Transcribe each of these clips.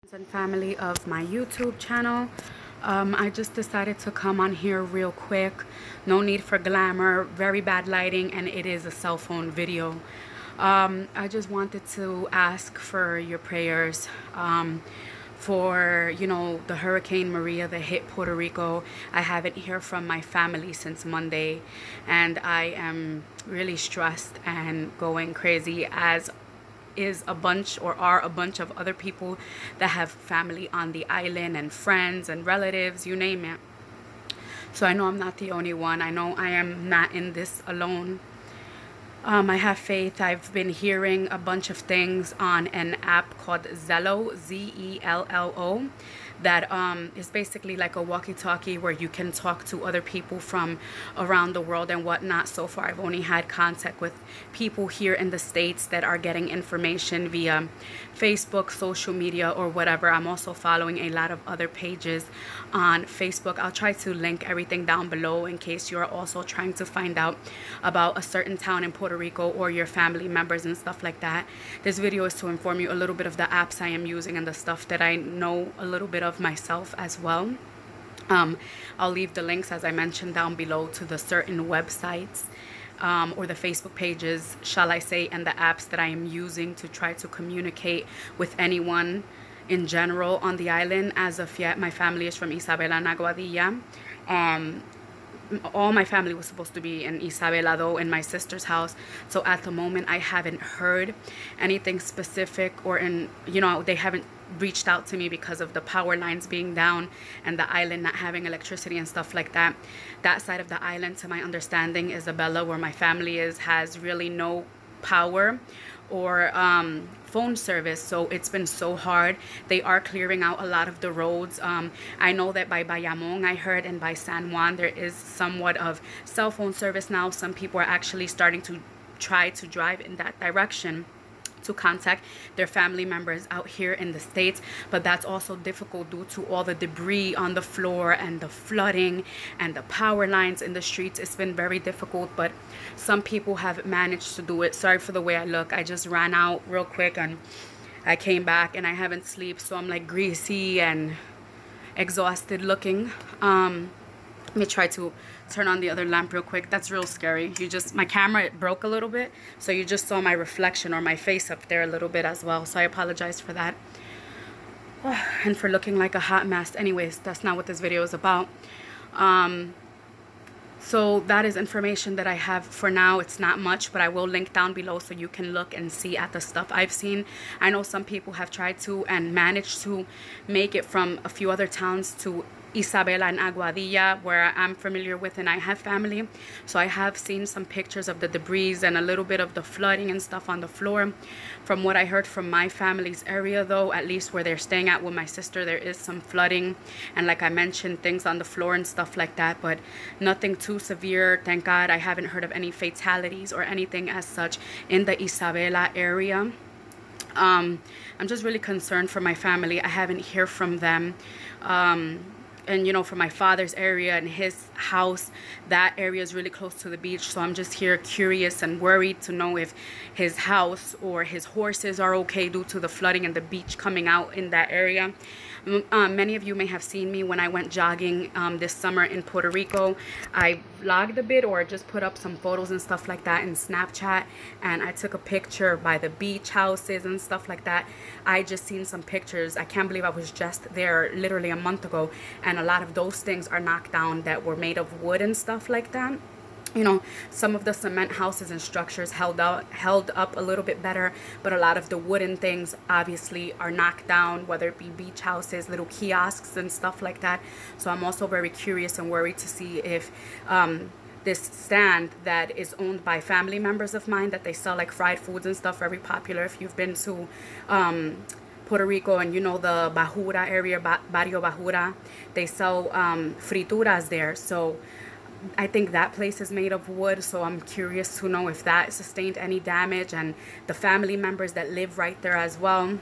And family of my YouTube channel. I just decided to come on here real quick. No need for glamour, very bad lighting, and it is a cell phone video. I just wanted to ask for your prayers for, the Hurricane Maria that hit Puerto Rico. I haven't heard from my family since Monday, and I am really stressed and going crazy, as is a bunch or are a bunch of other people that have family on the island and friends and relatives, you name it. So I know I'm not the only one. I know I am not in this alone. I have faith. I've been hearing a bunch of things on an app called Zello, Zello, that is basically like a walkie-talkie where you can talk to other people from around the world and whatnot. So far, I've only had contact with people here in the States that are getting information via Facebook, social media, or whatever. I'm also following a lot of other pages on Facebook. I'll try to link everything down below in case you're also trying to find out about a certain town in Puerto Rico or your family members and stuff like that. This video is to inform you a little bit of the apps I am using and the stuff that I know a little bit of myself as well. I'll leave the links, as I mentioned, down below to the certain websites or the Facebook pages, shall I say, and the apps that I am using to try to communicate with anyone in general on the island. As of yet, my family is from Isabella and Aguadilla. All my family was supposed to be in Isabella, though, in my sister's house. So at the moment, I haven't heard anything specific, or they haven't reached out to me because of the power lines being down and the island not having electricity and stuff like that. That side of the island, to my understanding, Isabella, where my family is, has really no power or phone service, so it's been so hard. They are clearing out a lot of the roads. I know that by Bayamon, I heard, and by San Juan, there is somewhat of cell phone service now. Some people are actually starting to try to drive in that direction to contact their family members out here in the States, but that's also difficult due to all the debris on the floor and the flooding and the power lines in the streets. It's been very difficult, but some people have managed to do it. Sorry for the way I look. I just ran out real quick and I came back and I haven't slept, so I'm like greasy and exhausted looking. Let me try to turn on the other lamp real quick. That's real scary. My camera, it broke a little bit, so you just saw my reflection or my face up there a little bit as well, so I apologize for that. And for looking like a hot mess. Anyways, that's not what this video is about. So that is information that I have for now. It's not much, but I will link down below so you can look and see at the stuff I've seen. I know some people have tried to and managed to make it from a few other towns to Isabella and Aguadilla, where I'm familiar with and I have family. So I have seen some pictures of the debris and a little bit of the flooding and stuff on the floor. From what I heard from my family's area, though, at least where they're staying at with my sister, there is some flooding and, like I mentioned, things on the floor and stuff like that, but nothing too severe. Thank God I haven't heard of any fatalities or anything as such in the Isabella area. I'm just really concerned for my family. I haven't heard from them. And for my father's area and his house, that area is really close to the beach, so I'm just here curious and worried to know if his house or his horses are okay due to the flooding and the beach coming out in that area. Many of you may have seen me when I went jogging this summer in Puerto Rico. I vlogged a bit or just put up some photos and stuff like that in Snapchat, and I took a picture by the beach houses and stuff like that. I just seen some pictures. I can't believe I was just there literally a month ago, and a lot of those things are knocked down that were made of wood and stuff like that. Some of the cement houses and structures held up a little bit better, but a lot of the wooden things obviously are knocked down, whether it be beach houses, little kiosks and stuff like that. So I'm also very curious and worried to see if this stand that is owned by family members of mine, that they sell like fried foods and stuff, very popular if you've been to Puerto Rico and the Bajura area, Barrio Bajura, they sell frituras there. So I think that place is made of wood, so I'm curious to know if that sustained any damage, and the family members that live right there as well.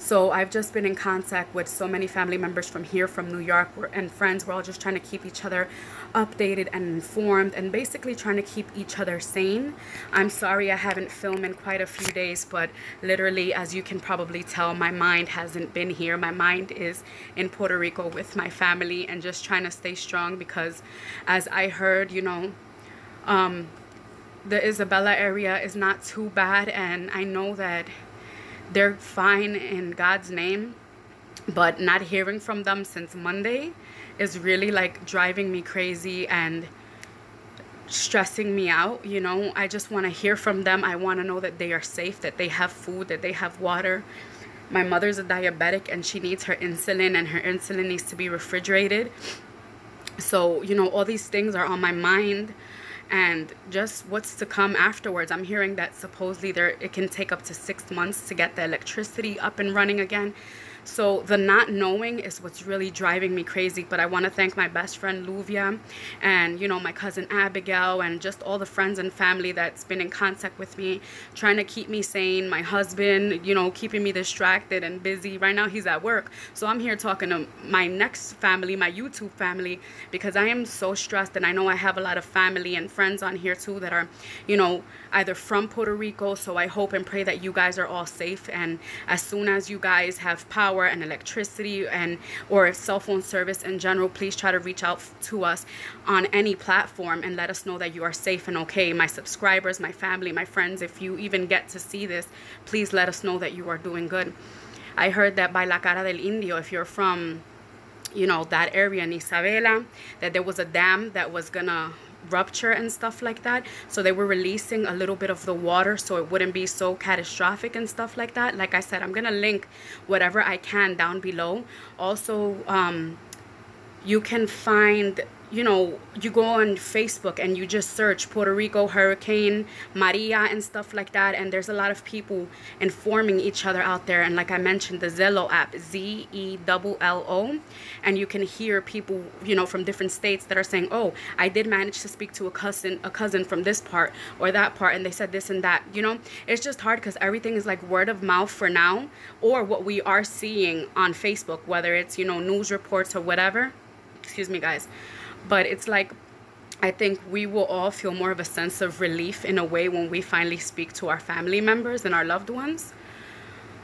So I've just been in contact with so many family members from here, from New York, and friends. We're all just trying to keep each other updated and informed, and basically trying to keep each other sane. I'm sorry I haven't filmed in quite a few days, but literally, as you can probably tell, my mind hasn't been here. My mind is in Puerto Rico with my family and just trying to stay strong, because as I heard, you know, the Isabella area is not too bad, and I know that they're fine in God's name, but not hearing from them since Monday is really like driving me crazy and stressing me out. You know, I just want to hear from them. I want to know that they are safe, that they have food, that they have water. My mother's a diabetic and she needs her insulin, and her insulin needs to be refrigerated. So, you know, all these things are on my mind, and just what's to come afterwards. I'm hearing that supposedly it can take up to 6 months to get the electricity up and running again. So the not knowing is what's really driving me crazy. But I want to thank my best friend Luvia, and, you know, my cousin Abigail, and just all the friends and family that's been in contact with me, trying to keep me sane. My husband, you know, keeping me distracted and busy. Right now he's at work, so I'm here talking to my next family, my YouTube family, because I am so stressed. And I know I have a lot of family and friends on here too that are, you know, either from Puerto Rico. So I hope and pray that you guys are all safe, and as soon as you guys have power and electricity and or cell phone service in general, please try to reach out to us on any platform and let us know that you are safe and okay. My subscribers, my family, my friends, if you even get to see this, please let us know that you are doing good. I heard that by La Cara del Indio, if you're from, you know, that area in Isabela, that there was a dam that was gonna rupture and stuff like that, so they were releasing a little bit of the water so it wouldn't be so catastrophic and stuff like that. Like I said, I'm gonna link whatever I can down below. Also, you can find, you know, you go on Facebook and you just search Puerto Rico Hurricane Maria and stuff like that, and there's a lot of people informing each other out there. And like I mentioned, the Zello app, ZELLO, and you can hear people, you know, from different states that are saying, oh, I did manage to speak to a cousin from this part or that part, and they said this and that. You know, it's just hard because everything is like word of mouth for now, or what we are seeing on Facebook, whether it's, you know, news reports or whatever. Excuse me, guys. But it's like, I think we will all feel more of a sense of relief in a way when we finally speak to our family members and our loved ones.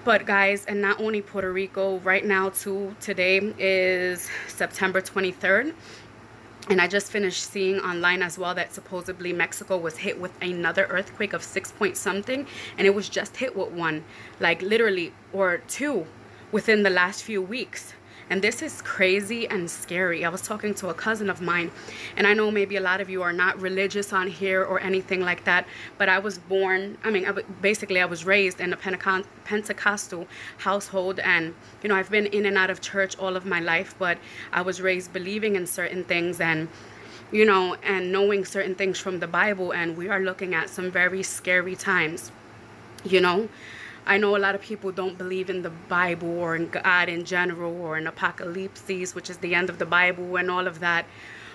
But guys, and not only Puerto Rico, right now too, today is September 23rd. And I just finished seeing online as well that supposedly Mexico was hit with another earthquake of 6 point something. And it was just hit with one, like literally, or two within the last few weeks. And this is crazy and scary. I was talking to a cousin of mine, and I know maybe a lot of you are not religious on here or anything like that, but I was born, basically I was raised in a Pentecostal household, and, you know, I've been in and out of church all of my life, but I was raised believing in certain things, and, you know, and knowing certain things from the Bible, and we are looking at some very scary times, you know. I know a lot of people don't believe in the Bible or in God in general, or in Apocalypse, which is the end of the Bible and all of that.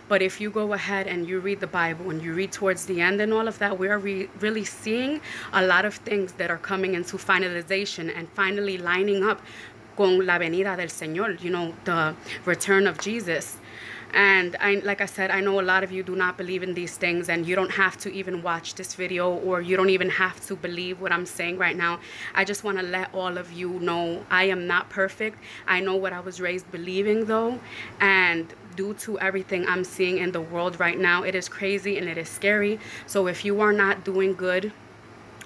But if you go ahead and you read the Bible and you read towards the end and all of that, we are really seeing a lot of things that are coming into finalization and finally lining up con la venida del Señor, you know, the return of Jesus. And like I said, I know a lot of you do not believe in these things, and you don't have to even watch this video, or you don't even have to believe what I'm saying right now. I just want to let all of you know I am not perfect. I know what I was raised believing though, and due to everything I'm seeing in the world right now, it is crazy and it is scary. So if you are not doing good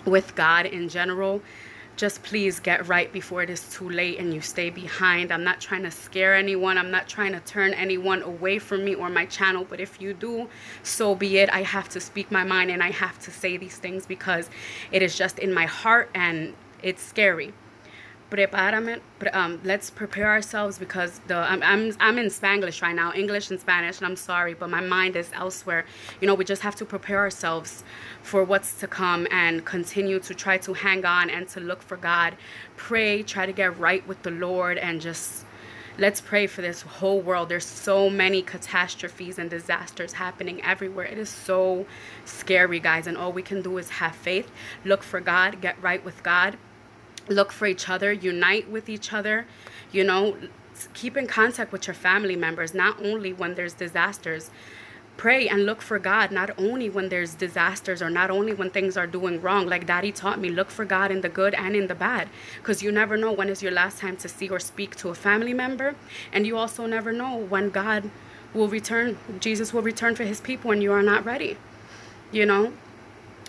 with God in general, just please get right before it is too late and you stay behind. I'm not trying to scare anyone. I'm not trying to turn anyone away from me or my channel. But if you do, so be it. I have to speak my mind, and I have to say these things because it is just in my heart and it's scary. Let's prepare ourselves, because I'm in Spanglish right now, English and Spanish, and I'm sorry, but my mind is elsewhere. You know, we just have to prepare ourselves for what's to come and continue to try to hang on and to look for God. Pray, try to get right with the Lord, and just let's pray for this whole world. There's so many catastrophes and disasters happening everywhere. It is so scary, guys, and all we can do is have faith, look for God, get right with God, look for each other, unite with each other, you know, keep in contact with your family members, not only when there's disasters. Pray and look for God, not only when there's disasters or not only when things are doing wrong. Like Daddy taught me, look for God in the good and in the bad, because you never know when is your last time to see or speak to a family member. And you also never know when God will return, Jesus will return for his people, and you are not ready, you know.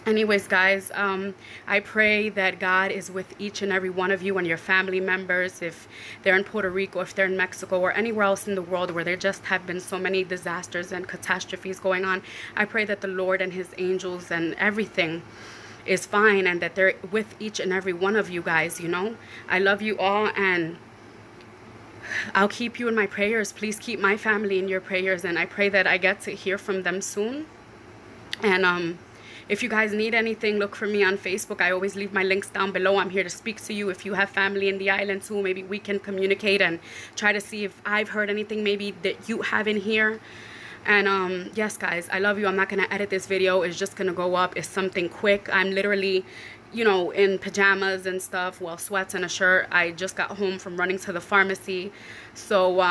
Anyways, guys, I pray that God is with each and every one of you and your family members, if they're in Puerto Rico, if they're in Mexico, or anywhere else in the world where there just have been so many disasters and catastrophes going on. I pray that the Lord and his angels and everything is fine, and that they're with each and every one of you guys, you know. I love you all, and I'll keep you in my prayers. Please keep my family in your prayers, and I pray that I get to hear from them soon. And if you guys need anything, look for me on Facebook. I always leave my links down below. I'm here to speak to you. If you have family in the island too, maybe we can communicate and try to see if I've heard anything maybe that you haven't here. And yes, guys, I love you. I'm not going to edit this video. It's just going to go up. It's something quick. I'm literally, you know, in pajamas and stuff, well, sweats and a shirt. I just got home from running to the pharmacy. So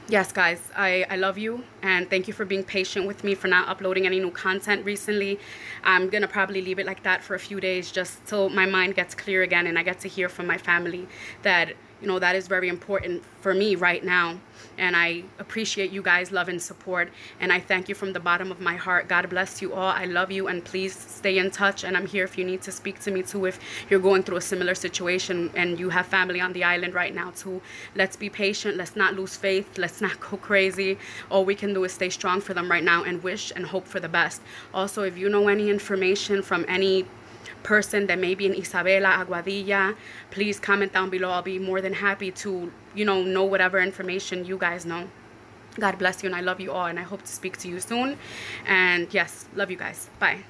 yes, guys, I love you, and thank you for being patient with me for not uploading any new content recently. I'm gonna probably leave it like that for a few days, just till my mind gets clear again and I get to hear from my family that, you know, that is very important for me right now. And I appreciate you guys' love and support, and I thank you from the bottom of my heart. God bless you all. I love you, and please stay in touch, and I'm here if you need to speak to me too, if you're going through a similar situation and you have family on the island right now too. Let's be patient. Let's not lose faith. Let's not go crazy. All we can do is stay strong for them right now and wish and hope for the best. Also, if you know any information from any person that may be in Isabella, Aguadilla, please comment down below. I'll be more than happy to, you know whatever information you guys know. God bless you, and I love you all, and I hope to speak to you soon. And yes, love you guys. Bye.